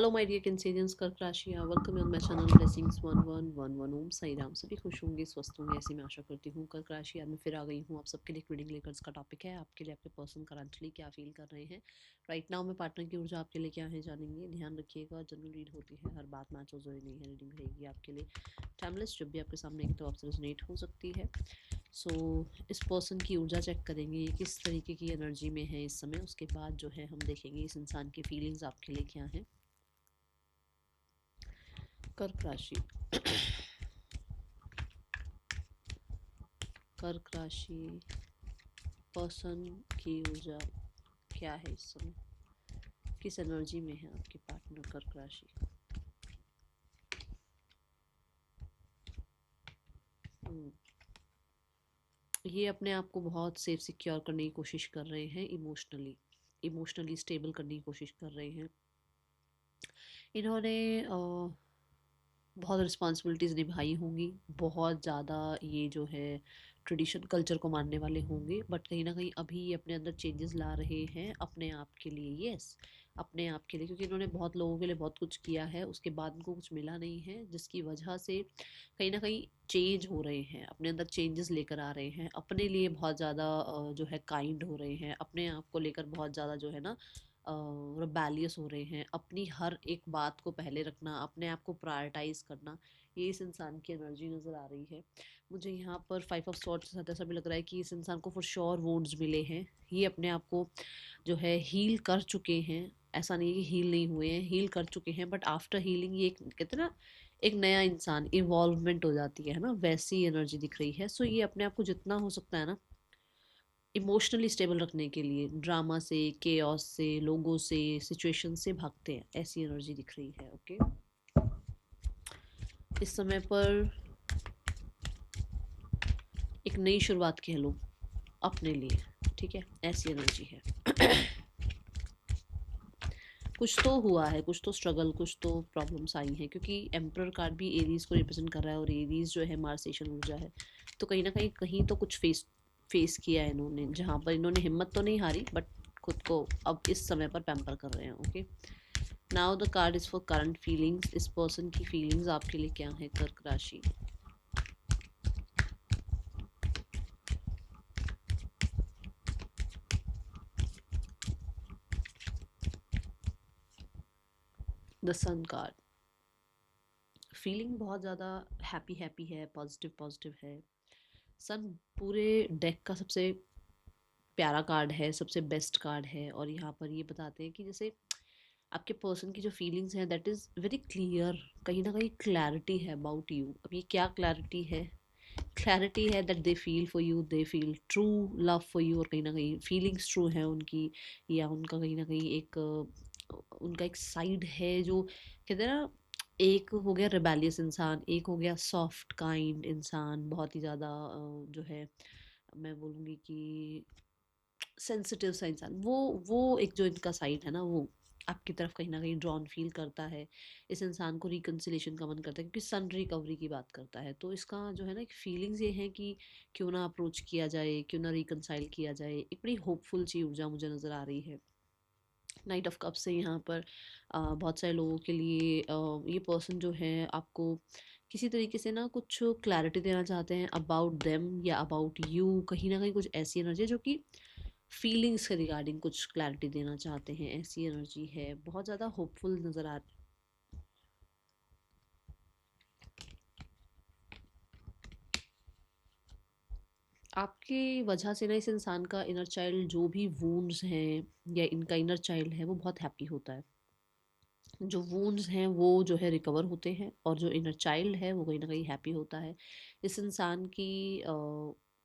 Hello my dear Cancerians, कर्क राशि, welcome on my channel blessings 1111 ओम साई राम। सभी खुश होंगे, स्वस्थ होंगे, ऐसी मैं आशा करती हूँ। कर्क राशि, आज मैं फिर आ गई हूँ आप सबके लिए रीडिंग लेकर। इसका टॉपिक है आपके लिए आपके पर्सन करंटली क्या फील कर रहे हैं राइट नाउ। मैं पार्टनर की ऊर्जा आपके लिए क्या है जानेंगे। ध्यान रखिएगा, जनरल रीड होती है, हर बात मैच हो जरूरी नहीं है। रीडिंग रहेगी आपके लिए टाइमलेस, जब भी आपके सामने एक तो आपसे रेजोनेट हो सकती है। सो इस पर्सन की ऊर्जा चेक करेंगे, ये किस तरीके की एनर्जी में है इस समय। उसके बाद जो है हम देखेंगे इस इंसान की फीलिंग्स आपके लिए क्या है। कर्क राशि, कर्क राशि पर्सन की ऊर्जा क्या है इस समय, किस एनर्जी में है आपके पार्टनर कर्क राशि। ये अपने आप को बहुत सेफ सिक्योर करने की कोशिश कर रहे हैं, इमोशनली स्टेबल करने की कोशिश कर रहे हैं। इन्होंने बहुत रिस्पॉन्सिबिलिटीज़ निभाई होंगी, बहुत ज़्यादा ये जो है ट्रेडिशन कल्चर को मानने वाले होंगे, बट कहीं ना कहीं अभी ये अपने अंदर चेंजेस ला रहे हैं अपने आप के लिए। यस, अपने आप के लिए, क्योंकि इन्होंने बहुत लोगों के लिए बहुत कुछ किया है, उसके बाद उनको कुछ मिला नहीं है, जिसकी वजह से कहीं ना कहीं चेंज हो रहे हैं, अपने अंदर चेंजेस लेकर आ रहे हैं, अपने लिए बहुत ज़्यादा जो है काइंड हो रहे हैं, अपने आप को लेकर बहुत ज़्यादा जो है ना रिबेलियस हो रहे हैं। अपनी हर एक बात को पहले रखना, अपने आप को प्रायोरिटाइज करना, ये इस इंसान की एनर्जी नज़र आ रही है मुझे यहाँ पर। 5 ऑफ स्वॉर्ड्स के साथ ऐसा भी लग रहा है कि इस इंसान को फॉर श्योर वुंड्स मिले हैं। ये अपने आप को जो है हील कर चुके हैं, ऐसा नहीं है कि हील नहीं हुए हैं, हील कर चुके हैं, बट आफ्टर हीलिंग ये एक कहते हैं ना, एक नया इंसान इवॉल्वमेंट हो जाती है ना, वैसी एनर्जी दिख रही है। सो ये अपने आप को जितना हो सकता है ना इमोशनली स्टेबल रखने के लिए ड्रामा से, केओस से, लोगों से, सिचुएशन से भागते हैं, ऐसी एनर्जी दिख रही है। ओके, इस समय पर एक नई शुरुआत कह लो अपने लिए, ठीक है, ऐसी एनर्जी है। कुछ तो हुआ है, कुछ तो स्ट्रगल, कुछ तो प्रॉब्लम्स आई हैं, क्योंकि एम्परर कार्ड भी एरीज को रिप्रेजेंट कर रहा है, और एरीज जो है मार्सेशन ऊर्जा है, तो कहीं ना कहीं तो कुछ फेस किया है इन्होंने, जहाँ पर इन्होंने हिम्मत तो नहीं हारी, बट खुद को अब इस समय पर पैम्पर कर रहे हैं। Okay, now the card is for current feelings. इस पर्सन की फीलिंग्स आपके लिए क्या है कर्क राशि। द सन कार्ड, फीलिंग बहुत ज़्यादा हैप्पी हैप्पी है, पॉजिटिव पॉजिटिव है। सन पूरे डेक का सबसे प्यारा कार्ड है, सबसे बेस्ट कार्ड है, और यहाँ पर ये बताते हैं कि जैसे आपके पर्सन की जो फीलिंग्स हैं दैट इज़ वेरी क्लियर, कहीं ना कहीं क्लैरिटी है अबाउट यू। अब ये क्या क्लैरिटी है? क्लैरिटी है that they feel for you, they feel true love for you, और कहीं ना कहीं फीलिंग्स ट्रू है उनकी, या उनका कहीं ना कहीं एक उनका एक साइड है जो कहते हैं ना, एक हो गया रिबेलियस इंसान, एक हो गया सॉफ्ट काइंड इंसान, बहुत ही ज़्यादा जो है मैं बोलूँगी कि सेंसिटिव सा इंसान। वो एक जो इनका साइड है ना, वो आपकी तरफ कहीं ना कहीं ड्रॉन फील करता है। इस इंसान को रिकन्सिलेशन का मन करता है, क्योंकि सन रिकवरी की बात करता है, तो इसका जो है ना एक फीलिंग्स ये है कि क्यों ना अप्रोच किया जाए, क्यों ना रिकनसाइल किया जाए। एक बड़ी होपफुल सी ऊर्जा मुझे नज़र आ रही है। नाइट ऑफ कप से यहाँ पर बहुत सारे लोगों के लिए ये पर्सन जो है आपको किसी तरीके से ना कुछ क्लैरिटी देना चाहते हैं अबाउट देम या अबाउट यू। कहीं ना कहीं कुछ ऐसी एनर्जी है जो कि फीलिंग्स के रिगार्डिंग कुछ क्लैरिटी देना चाहते हैं, ऐसी एनर्जी है, बहुत ज़्यादा होपफुल नज़र आ रही। आपकी वजह से ना इस इंसान का इनर चाइल्ड, जो भी वूंड्स हैं या इनका इनर चाइल्ड है, वो बहुत हैप्पी होता है। जो वूंड्स हैं वो जो है रिकवर होते हैं, और जो इनर चाइल्ड है वो कहीं ना कहीं हैप्पी होता है। इस इंसान की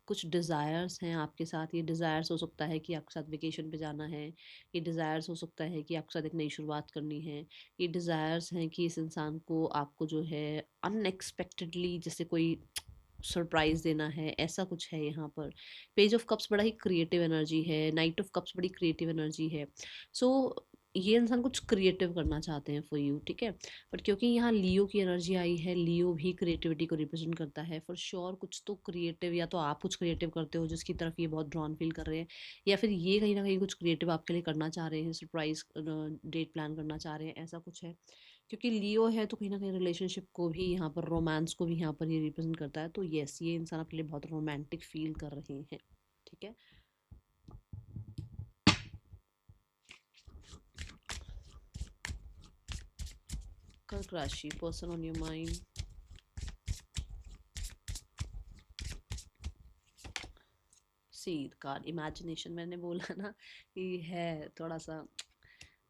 कुछ डिज़ायर्स हैं आपके साथ। ये डिज़ायर्स हो सकता है कि आपके साथ वेकेशन पे जाना है, ये डिज़ायर्स हो सकता है कि आपके साथ एक नई शुरुआत करनी है, ये डिज़ायर्स हैं कि इस इंसान को आपको जो है अनएक्सपेक्टेडली जैसे कोई सरप्राइज देना है, ऐसा कुछ है यहाँ पर। पेज ऑफ कप्स बड़ा ही क्रिएटिव एनर्जी है, नाइट ऑफ कप्स बड़ी क्रिएटिव एनर्जी है। सो ये इंसान कुछ क्रिएटिव करना चाहते हैं फॉर यू, ठीक है। बट क्योंकि यहाँ लियो की एनर्जी आई है, लियो भी क्रिएटिविटी को रिप्रेजेंट करता है फॉर श्योर। कुछ तो क्रिएटिव, या तो आप कुछ क्रिएटिव करते हो जिसकी तरफ ये बहुत ड्रॉन फील कर रहे हैं, या फिर ये कहीं ना कहीं कुछ क्रिएटिव आपके लिए करना चाह रहे हैं, सरप्राइज डेट प्लान करना चाह रहे हैं, ऐसा कुछ है। क्योंकि लियो है तो कहीं ना कहीं रिलेशनशिप को भी यहाँ पर, रोमांस को भी यहाँ पर ये रिप्रेजेंट करता है। तो यस, ये इंसान आपके लिए बहुत रोमांटिक फील कर रहे हैं, ठीक है। कर्क राशि, person on your mind. Seed card, imagination, मैंने बोला ना ये है थोड़ा सा,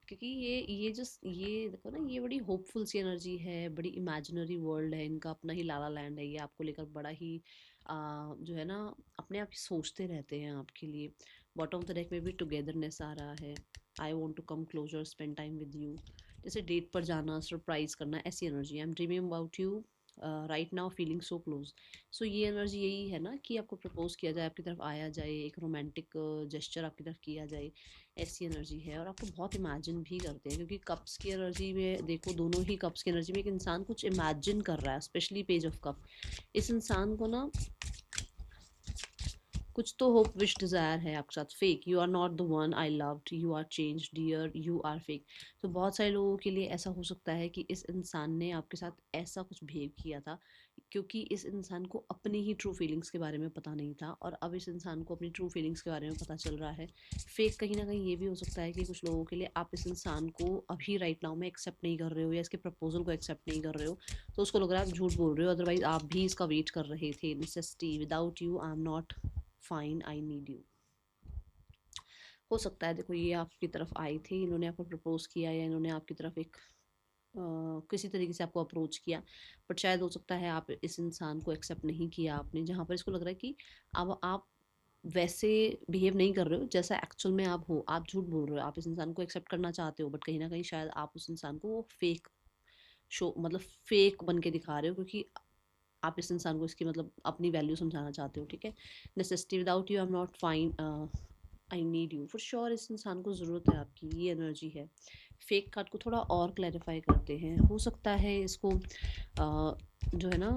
क्योंकि ये जस्ट ये देखो ना, ये बड़ी होपफुल सी एनर्जी है, बड़ी इमेजिनरी वर्ल्ड है इनका, अपना ही लाला लैंड है। ये आपको लेकर बड़ा ही जो है ना, अपने आप ही सोचते रहते हैं आपके लिए। बॉटम ऑफ द डेक में भी टुगेदरनेस आ रहा है, I want to come closer, spend time with you, जैसे डेट पर जाना, सरप्राइज करना, ऐसी energy. I am dreaming about you right now, feeling so close. So ये एनर्जी यही है ना कि आपको प्रपोज किया जाए, आपकी तरफ आया जाए, एक रोमांटिक जेस्चर आपकी तरफ किया जाए, ऐसी एनर्जी है। और आपको बहुत इमेजिन भी करते हैं, क्योंकि कप्स की एनर्जी में देखो, दोनों ही कप्स की एनर्जी में एक इंसान कुछ इमेजिन कर रहा है, स्पेशली पेज ऑफ कप। इस इंसान को ना कुछ तो होप विश डिज़ायर है आपके साथ। Fake, you are not the one I loved, you are change dear, you are fake. तो बहुत सारे लोगों के लिए ऐसा हो सकता है कि इस इंसान ने आपके साथ ऐसा कुछ बिहेव किया था, क्योंकि इस इंसान को अपनी ही ट्रू फीलिंग्स के बारे में पता नहीं था, और अब इस इंसान को अपनी ट्रू फीलिंग्स के बारे में पता चल रहा है। फेक कहीं ना कहीं ये भी हो सकता है कि कुछ लोगों के लिए आप इस इंसान को अभी राइट नाउ में एक्सेप्ट नहीं कर रहे हो, या इसके प्रपोजल को एक्सेप्ट नहीं कर रहे हो, तो उसको लग रहा है आप झूठ बोल रहे हो, अदरवाइज आप भी इसका वेट कर रहे थे। Necessity, without you I am not fine, I need you. हो सकता है देखो, ये आपकी तरफ आई थी, इन्होंने आपको प्रपोज किया, या इन्होंने आपकी तरफ एक किसी तरीके से आपको अप्रोच किया, बट शायद हो सकता है आप इस इंसान को एक्सेप्ट नहीं किया आपने, जहाँ पर इसको लग रहा है कि अब आप वैसे बिहेव नहीं कर रहे हो जैसा एक्चुअल में आप हो, आप झूठ बोल रहे हो, आप इस इंसान को एक्सेप्ट करना चाहते हो, बट कहीं ना कहीं शायद आप उस इंसान को वो फेक शो, मतलब फेक बन के दिखा रहे हो, क्योंकि आप इस इंसान को इसकी मतलब अपनी वैल्यू समझाना चाहते हो, ठीक है। Necessity, without you I am not fine, I need you, for sure इस इंसान को ज़रूरत है आपकी, ये एनर्जी है। फेक कार्ड को थोड़ा और क्लैरिफाई करते हैं। हो सकता है इसको जो है ना,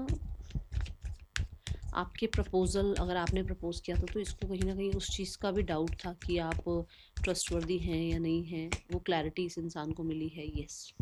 आपके प्रपोज़ल, अगर आपने प्रपोज़ किया था तो इसको कहीं ना कहीं उस चीज़ का भी डाउट था कि आप ट्रस्टवर्दी हैं या नहीं हैं, वो क्लैरिटी इस इंसान को मिली है। यस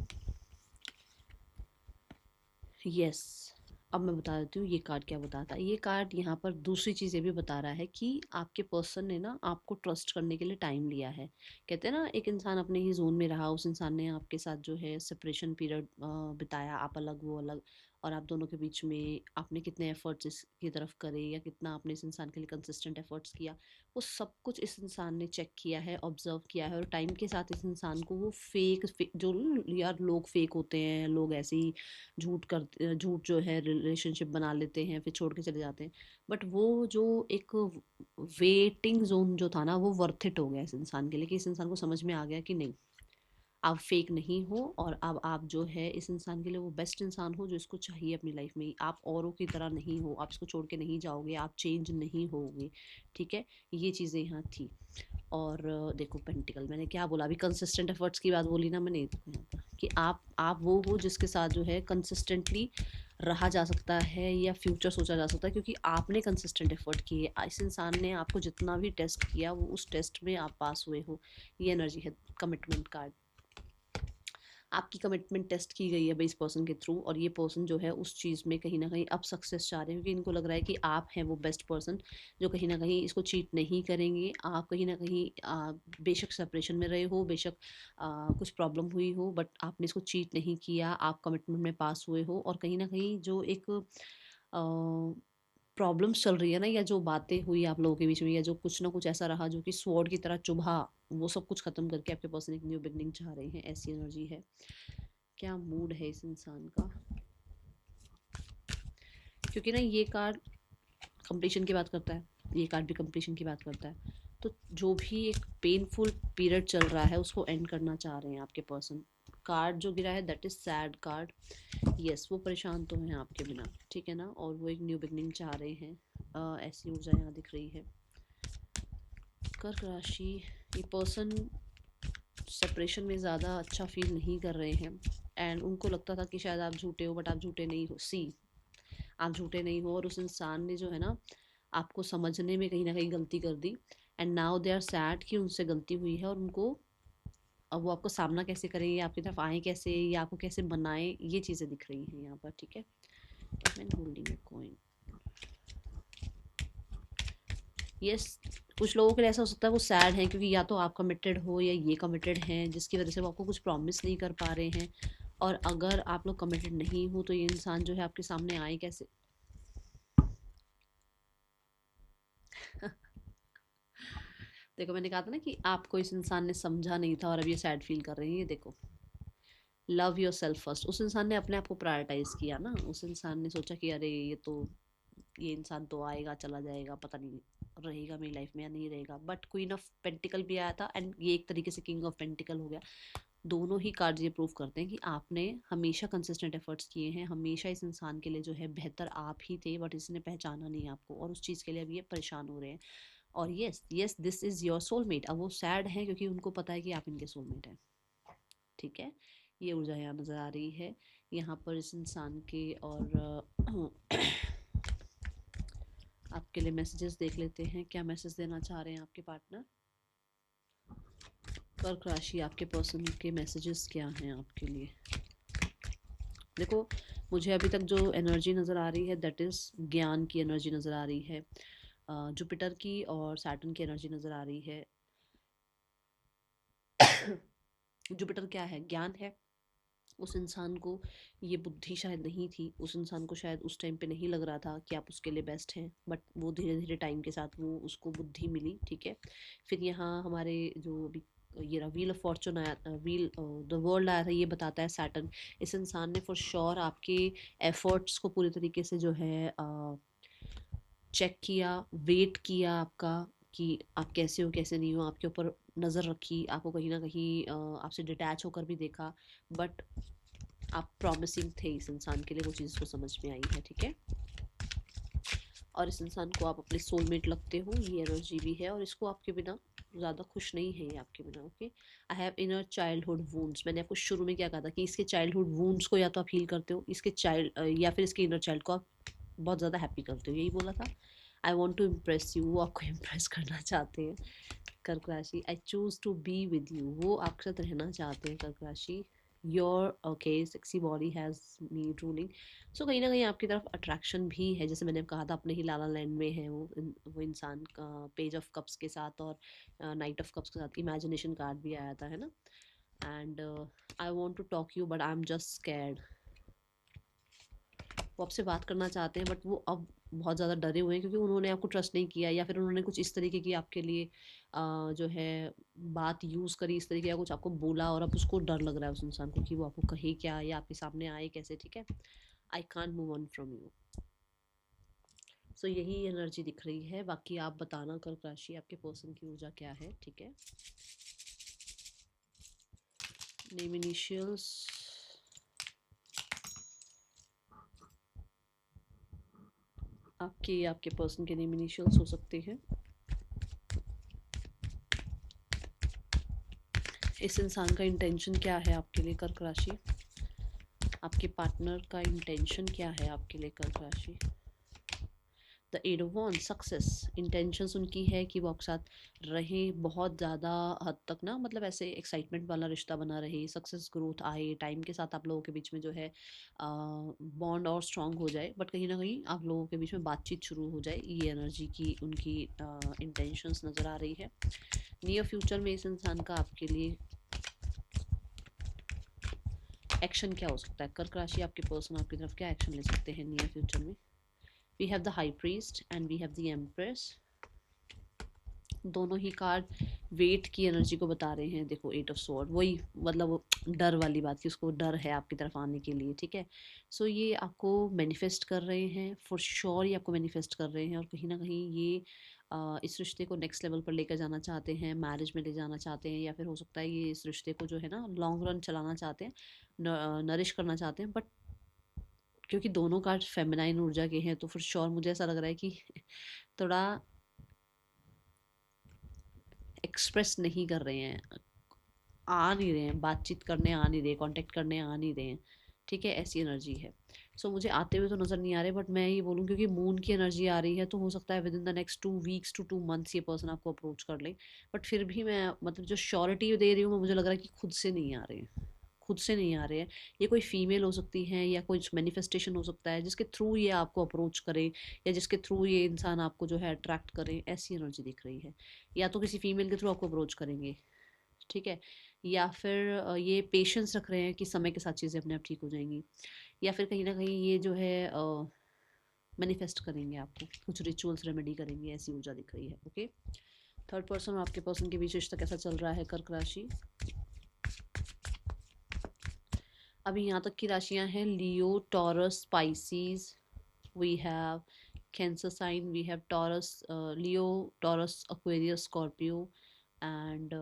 यस, अब मैं बता देती हूँ ये कार्ड क्या बताता है। ये कार्ड यहाँ पर दूसरी चीज़ ये भी बता रहा है कि आपके पर्सन ने ना आपको ट्रस्ट करने के लिए टाइम लिया है। कहते हैं ना, एक इंसान अपने ही जोन में रहा, उस इंसान ने आपके साथ जो है सेपरेशन पीरियड बिताया, आप अलग वो अलग, और आप दोनों के बीच में आपने कितने एफर्ट्स इसकी तरफ करे, या कितना आपने इस इंसान के लिए कंसिस्टेंट एफर्ट्स किया, वो सब कुछ इस इंसान ने चेक किया है, ऑब्जर्व किया है। और टाइम के साथ इस इंसान को वो जो यार लोग फेक होते हैं, लोग ऐसे ही झूठ जो है रिलेशनशिप बना लेते हैं, फिर छोड़ के चले जाते हैं, बट वो जो एक वेटिंग जोन जो था ना, वो वर्थ इट हो गया इस इंसान के लिए, कि इस इंसान को समझ में आ गया कि नहीं, आप फेक नहीं हो, और अब आप जो है इस इंसान के लिए वो बेस्ट इंसान हो जो इसको चाहिए अपनी लाइफ में। आप औरों की तरह नहीं हो, आप इसको छोड़ के नहीं जाओगे, आप चेंज नहीं होगे, ठीक है। ये चीज़ें यहाँ थी। और देखो पेंटिकल, मैंने क्या बोला अभी, कंसिस्टेंट एफर्ट्स की बात बोली ना मैंने, देखो यहाँ पर कि आप वो हो जिसके साथ जो है कंसिस्टेंटली रहा जा सकता है, या फ्यूचर सोचा जा सकता है, क्योंकि आपने कंसिस्टेंट एफर्ट किए, इस इंसान ने आपको जितना भी टेस्ट किया वो उस टेस्ट में आप पास हुए हो। ये एनर्जी है कमिटमेंट कार्ड। आपकी कमिटमेंट टेस्ट की गई है भाई इस पर्सन के थ्रू, और ये पर्सन जो है उस चीज़ में कहीं ना कहीं अब सक्सेस चाह रहे हैं, क्योंकि इनको लग रहा है कि आप हैं वो बेस्ट पर्सन जो कहीं ना कहीं इसको चीट नहीं करेंगे। आप कहीं ना कहीं बेशक सेपरेशन में रहे हो, बेशक कुछ प्रॉब्लम हुई हो, बट आपने इसको चीट नहीं किया, आप कमिटमेंट में पास हुए हो। और कहीं ना कहीं जो एक प्रॉब्लम्स चल रही है ना, या जो बातें हुई आप लोगों के बीच में, या जो कुछ ना कुछ ऐसा रहा जो कि स्वॉर्ड की तरह चुभा, वो सब कुछ खत्म करके आपके पर्सन एक न्यू बिगनिंग चाह रहे हैं, ऐसी एनर्जी है। क्या मूड है इस इंसान का, क्योंकि ना ये कार्ड कंप्लीशन की बात करता है, ये कार्ड भी कंप्लीशन की बात करता है। तो जो भी एक पेनफुल पीरियड चल रहा है उसको एंड करना चाह रहे हैं आपके पर्सन। कार्ड जो गिरा है that is sad card. Yes, वो परेशान तो हैं आपके बिना, ठीक है ना, और वो एक न्यू बिगनिंग चाह रहे हैं। ऐसी ऊर्जा यहाँ दिख रही है। कर्क राशि, ये पर्सन सेपरेशन में ज़्यादा अच्छा फील नहीं कर रहे हैं। एंड उनको लगता था कि शायद आप झूठे हो, बट आप झूठे नहीं हो। आप झूठे नहीं हो, और उस इंसान ने जो है ना आपको समझने में कहीं ना कहीं गलती कर दी। And now they are sad कि उनसे गलती हुई है, और उनको अब वो आपको सामना कैसे करें, या आपकी तरफ आए कैसे, या आपको कैसे बनाए, ये चीज़ें दिख रही हैं यहाँ पर। ठीक है, मैं होल्डिंग कॉइन। यस, कुछ लोगों के लिए ऐसा हो सकता है वो सैड हैं क्योंकि या तो आप कमिटेड हो या ये कमिटेड हैं, जिसकी वजह से वो आपको कुछ प्रॉमिस नहीं कर पा रहे हैं। और अगर आप लोग कमिटेड नहीं हो तो ये इंसान जो है आपके सामने आए कैसे। देखो, मैंने कहा था ना कि आपको इस इंसान ने समझा नहीं था और अब ये सैड फील कर रही है। ये देखो, लव योर सेल्फ फर्स्ट। उस इंसान ने अपने आप को प्रायोरिटाइज किया ना। उस इंसान ने सोचा कि अरे ये इंसान तो आएगा चला जाएगा, पता नहीं रहेगा मेरी लाइफ में या नहीं रहेगा। बट क्वीन ऑफ पेंटिकल भी आया था, एंड ये एक तरीके से किंग ऑफ पेंटिकल हो गया। दोनों ही कार्ड ये प्रूव करते हैं कि आपने हमेशा कंसिस्टेंट एफर्ट्स किए हैं, हमेशा इस इंसान के लिए जो है बेहतर आप ही थे, बट इसने पहचाना नहीं आपको, और उस चीज़ के लिए अब ये परेशान हो रहे हैं। और yes yes, this is your soulmate. अब वो सैड है क्योंकि उनको पता है कि आप इनके सोलमेट हैं। ठीक है, ये ऊर्जा यहाँ नज़र आ रही है यहाँ पर इस इंसान के। और आपके लिए मैसेजेस देख लेते हैं, क्या मैसेज देना चाह रहे हैं आपके पार्टनर। कर्क राशि, आपके पर्सन के मैसेजेस क्या हैं आपके लिए। देखो, मुझे अभी तक जो एनर्जी नज़र आ रही है दैट इज़ ज्ञान की एनर्जी नज़र आ रही है। जुपिटर की और सैटर्न की एनर्जी नज़र आ रही है। जुपिटर क्या है, ज्ञान है। उस इंसान को ये बुद्धि शायद नहीं थी, उस इंसान को शायद उस टाइम पे नहीं लग रहा था कि आप उसके लिए बेस्ट हैं, बट वो धीरे धीरे टाइम के साथ वो उसको बुद्धि मिली। ठीक है, फिर यहाँ हमारे जो अभी ये रहा व्हील ऑफ फॉर्चून आया, व्हील द वर्ल्ड आया था, ये बताता है सैटर्न इस इंसान ने फॉर श्योर आपके एफर्ट्स को पूरी तरीके से जो है चेक किया, वेट किया आपका, कि आप कैसे हो कैसे नहीं हो, आपके ऊपर नज़र रखी, आपको कहीं ना कहीं आपसे डिटैच होकर भी देखा। बट आप प्रॉमिसिंग थे इस इंसान के लिए, वो चीज़ को समझ में आई है। ठीक है, और इस इंसान को आप अपने सोलमेट लगते हो, ये एनर्जी भी है, और इसको आपके बिना ज़्यादा खुश नहीं है ये आपके बिना। Okay, I have inner childhood wounds. मैंने आपको शुरू में क्या कहा था कि इसके चाइल्डहुड वूंड्स को या तो आप हील करते हो, इसके चाइल्ड या फिर इसके इनर चाइल्ड को आप बहुत ज़्यादा हैप्पी करते हो, यही बोला था। I want to impress you, वो आपको इम्प्रेस करना चाहते हैं कर्क राशि। I choose to be with you, वो आपके साथ रहना चाहते हैं कर्क राशि। Your okay sexy body has me ruling. So कहीं ना कहीं आपकी तरफ अट्रैक्शन भी है, जैसे मैंने कहा था अपने ही लाला लैंड में है वो इंसान का पेज ऑफ कप्स के साथ और नाइट ऑफ कप्स के साथ इमेजिनेशन कार्ड भी आया था, है ना। And I want to talk you but I am just scared. वो आपसे बात करना चाहते हैं, बट वो अब बहुत ज़्यादा डरे हुए हैं क्योंकि उन्होंने आपको ट्रस्ट नहीं किया, या फिर उन्होंने कुछ इस तरीके की आपके लिए जो है बात यूज़ करी इस तरीके का, कुछ आपको बोला, और अब उसको डर लग रहा है उस इंसान को कि वो आपको कहे क्या या आपके सामने आए कैसे। ठीक है, I can't move on from you. So यही एनर्जी दिख रही है। बाकी आप बताना कर्क राशि आपके पर्सन की ऊर्जा क्या है। ठीक है, नेम इनिशियल्स, आपके पर्सन के नेम इनिशियल्स हो सकते हैं। इस इंसान का इंटेंशन क्या है आपके लिए कर्क राशि, आपके पार्टनर का इंटेंशन क्या है आपके लिए कर्क राशि। द एट ऑफ वन, सक्सेस। इंटेंशंस उनकी है कि वो आपके साथ रहे बहुत ज़्यादा हद तक ना, मतलब ऐसे एक्साइटमेंट वाला रिश्ता बना रहे, सक्सेस ग्रोथ आए, टाइम के साथ आप लोगों के बीच में जो है बॉन्ड और स्ट्रॉन्ग हो जाए, बट कहीं ना कहीं आप लोगों के बीच में बातचीत शुरू हो जाए। ये एनर्जी की उनकी इंटेंशंस नज़र आ रही है। नियर फ्यूचर में इस इंसान का आपके लिए एक्शन क्या हो सकता है। कर्क राशि आपके पर्सन आपकी तरफ क्या एक्शन ले सकते हैं नियर फ्यूचर में। We have the high priest and we have the empress. दोनों ही कार्ड वेट की एनर्जी को बता रहे हैं। देखो, एट ऑफ स्वॉर्ड, वही मतलब डर वाली बात कि उसको डर है आपकी तरफ आने के लिए। ठीक है, सो ये आपको मैनिफेस्ट कर रहे हैं, फॉर श्योर ये आपको मैनिफेस्ट कर रहे हैं, और कहीं ना कहीं ये इस रिश्ते को नेक्स्ट लेवल पर लेकर जाना चाहते हैं, मैरिज में ले जाना चाहते हैं, या फिर हो सकता है ये इस रिश्ते को जो है ना लॉन्ग रन चलाना चाहते हैं, नरिश करना चाहते हैं। बट क्योंकि दोनों कार्ड फेमिनाइन ऊर्जा के हैं तो फिर श्योर मुझे ऐसा लग रहा है कि थोड़ा एक्सप्रेस नहीं कर रहे हैं। आ नहीं रहे हैं, बातचीत करने आ नहीं रहे, कांटेक्ट करने आ नहीं रहे हैं, ठीक है, ऐसी एनर्जी है। सो मुझे आते हुए तो नज़र नहीं आ रहे, बट मैं ये बोलूँ क्योंकि मून की एनर्जी आ रही है, तो हो सकता है within the next 2 weeks to 2 months ये पर्सन आपको अप्रोच कर ले। बट फिर भी मैं मतलब जो श्योरिटी दे रही हूँ, मुझे लग रहा है कि खुद से नहीं आ रहे हैं, खुद से नहीं आ रहे हैं। ये कोई फीमेल हो सकती है या कोई मैनिफेस्टेशन हो सकता है जिसके थ्रू ये आपको अप्रोच करे, या जिसके थ्रू ये इंसान आपको जो है अट्रैक्ट करे, ऐसी एनर्जी दिख रही है। या तो किसी फीमेल के थ्रू आपको अप्रोच करेंगे, ठीक है, या फिर ये पेशेंस रख रहे हैं कि समय के साथ चीज़ें अपने आप ठीक हो जाएंगी, या फिर कहीं ना कहीं ये जो है मैनिफेस्ट करेंगे आपको, कुछ रिचुअल्स रेमेडी करेंगे, ऐसी ऊर्जा दिख रही है। ओके, थर्ड पर्सन और आपके पर्सन के बीच रिश्ता कैसा चल रहा है कर्क राशि। अभी यहाँ तक की राशियाँ हैं Leo, Taurus, Pisces, we have cancer sign, we have Taurus, Leo, Taurus, Aquarius, Scorpio and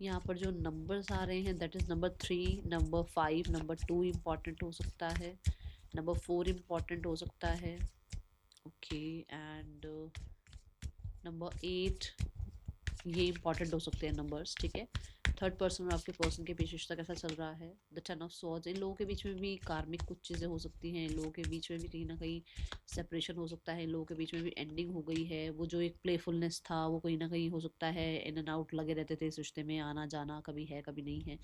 यहाँ पर जो नंबर्स आ रहे हैं that is number 3, number 5, number 2 important हो सकता है, नंबर 4 इम्पॉर्टेंट हो सकता है, ओके, एंड नंबर 8, ये इंपॉर्टेंट हो सकते हैं नंबर्स, ठीक है। थर्ड पर्सन और आपके पर्सन के बीच रिश्ता कैसा चल रहा है। द 10 ऑफ स्वॉर्ड्स, इन लोगों के बीच में भी कार्मिक कुछ चीज़ें हो सकती हैं, इन लोगों के बीच में भी कहीं ना कहीं सेपरेशन हो सकता है, इन लोगों के बीच में भी एंडिंग हो गई है। वो जो एक प्लेफुलनेस था वो कहीं ना कहीं हो सकता है, इन एंड आउट लगे रहते थे इस रिश्ते में, आना जाना कभी है कभी नहीं है,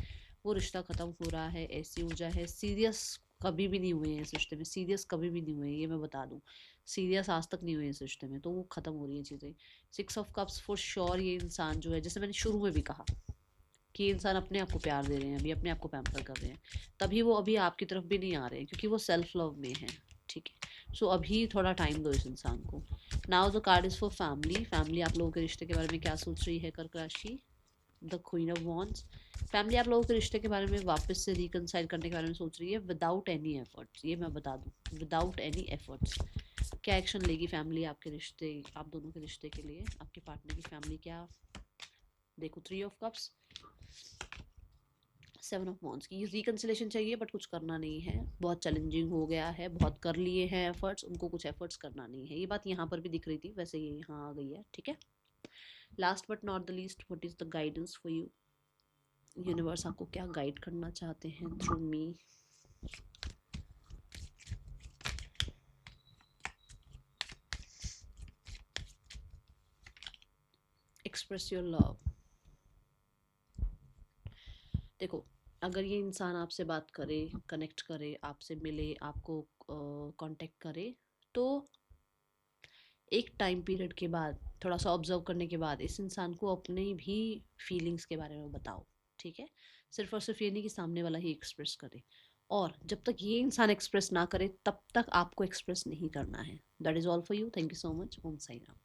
वो रिश्ता ख़त्म हो रहा है, ऐसी ऊर्जा है। सीरियस कभी भी नहीं हुए हैं इस रिश्ते में, सीरियस कभी भी नहीं हुए हैं, ये मैं बता दूँ, सीरियस आज तक नहीं हुए इस रिश्ते में, तो वो ख़त्म हो रही है चीज़ें। 6 ऑफ कप्स, फॉर श्योर ये इंसान जो है, जैसे मैंने शुरू में भी कहा कि इंसान अपने आप को प्यार दे रहे हैं, अभी अपने आप को पैम्पर कर रहे हैं, तभी वो अभी आपकी तरफ भी नहीं आ रहे हैं क्योंकि वो सेल्फ लव में है, ठीक है। सो अभी थोड़ा टाइम दो इस इंसान को। Now the card is for family. Family आप लोगों के रिश्ते के बारे में क्या सोच रही है कर्क राशि। The queen of wands, family आप लोगों के रिश्ते के बारे में वापस से रिकनसाइल करने के बारे में सोच रही है विदाउट एनी एफर्ट्स, ये मैं बता दूँ, विदाउट एनी एफर्ट्स। क्या एक्शन लेगी फैमिली आपके रिश्ते, आप दोनों के रिश्ते के लिए, आपके पार्टनर की फैमिली क्या। देखो 3 ऑफ कप्स, 7 ऑफ वॉन्ड्स की रिकन्सिलेशन चाहिए बट कुछ करना नहीं है, बहुत चैलेंजिंग हो गया है, बहुत कर लिए हैं एफर्ट्स, उनको कुछ एफर्ट्स करना नहीं है। ये बात यहाँ पर भी दिख रही थी, वैसे ये यहाँ आ गई है, ठीक है। Last but not the least, what is the guidance for you. Universe आपको क्या गाइड करना चाहते हैं through me. Express your love. देखो, अगर ये इंसान आपसे बात करे, कनेक्ट करे, आपसे मिले, आपको कांटेक्ट करे, तो एक टाइम पीरियड के बाद, थोड़ा सा ऑब्जर्व करने के बाद, इस इंसान को अपने भी फीलिंग्स के बारे में बताओ, ठीक है। सिर्फ और सिर्फ ये नहीं कि सामने वाला ही एक्सप्रेस करे, और जब तक ये इंसान एक्सप्रेस ना करे तब तक आपको एक्सप्रेस नहीं करना है। That is all for you. Thank you so much. Om Sai Ram.